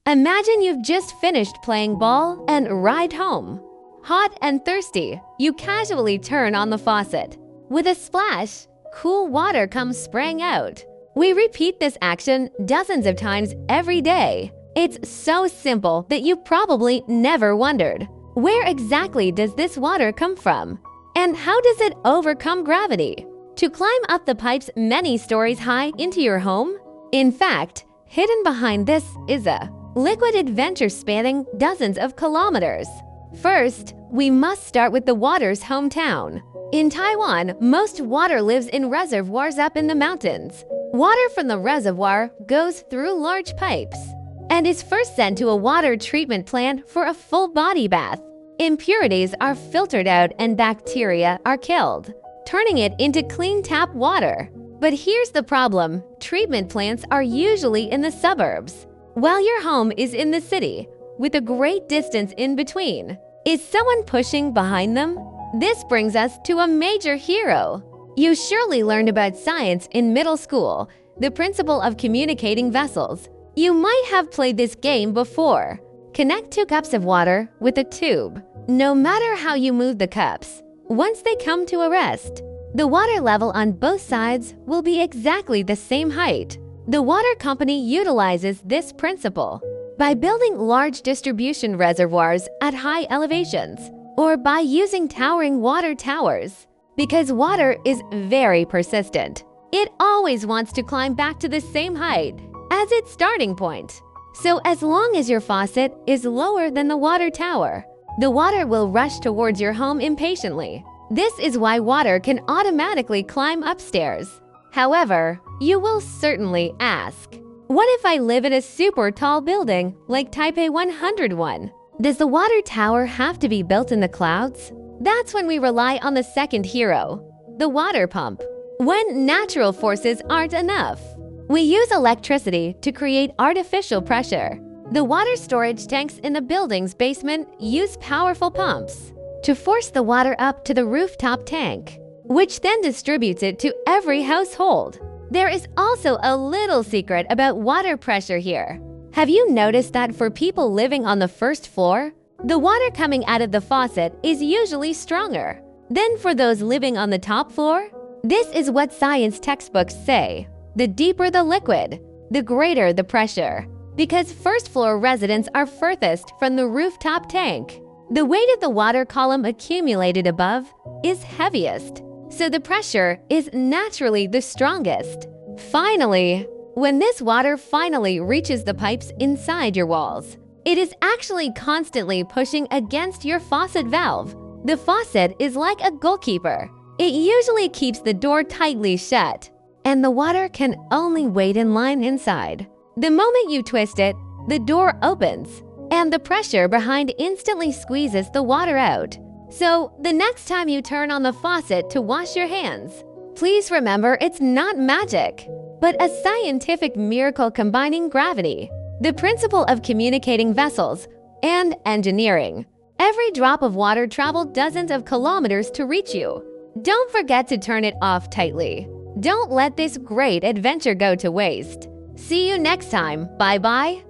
Imagine you've just finished playing ball and ride home. Hot and thirsty, you casually turn on the faucet. With a splash, cool water comes spraying out. We repeat this action dozens of times every day. It's so simple that you probably never wondered, where exactly does this water come from? And how does it overcome gravity to climb up the pipes many stories high into your home? In fact, hidden behind this is a liquid adventure spanning dozens of kilometers. First, we must start with the water's hometown. In Taiwan, most water lives in reservoirs up in the mountains. Water from the reservoir goes through large pipes and is first sent to a water treatment plant for a full body bath. Impurities are filtered out and bacteria are killed, turning it into clean tap water. But here's the problem: treatment plants are usually in the suburbs, while your home is in the city, with a great distance in between. Is someone pushing behind them? This brings us to a major hero. You surely learned about science in middle school, the principle of communicating vessels. You might have played this game before. Connect 2 cups of water with a tube. No matter how you move the cups, once they come to a rest, the water level on both sides will be exactly the same height. The water company utilizes this principle by building large distribution reservoirs at high elevations, or by using towering water towers. Because water is very persistent, it always wants to climb back to the same height as its starting point. So as long as your faucet is lower than the water tower, the water will rush towards your home impatiently. This is why water can automatically climb upstairs. However, you will certainly ask, what if I live in a super tall building like Taipei 101? Does the water tower have to be built in the clouds? That's when we rely on the second hero, the water pump. When natural forces aren't enough, we use electricity to create artificial pressure. The water storage tanks in the building's basement use powerful pumps to force the water up to the rooftop tank, which then distributes it to every household. There is also a little secret about water pressure here. Have you noticed that for people living on the first floor, the water coming out of the faucet is usually stronger than for those living on the top floor? This is what science textbooks say. The deeper the liquid, the greater the pressure. Because first-floor residents are furthest from the rooftop tank, the weight of the water column accumulated above is heaviest, so the pressure is naturally the strongest. Finally, when this water finally reaches the pipes inside your walls, it is actually constantly pushing against your faucet valve. The faucet is like a goalkeeper. It usually keeps the door tightly shut, and the water can only wait in line inside. The moment you twist it, the door opens, and the pressure behind instantly squeezes the water out. So, the next time you turn on the faucet to wash your hands, please remember it's not magic, but a scientific miracle combining gravity, the principle of communicating vessels, and engineering. Every drop of water traveled dozens of kilometers to reach you. Don't forget to turn it off tightly. Don't let this great adventure go to waste. See you next time. Bye-bye.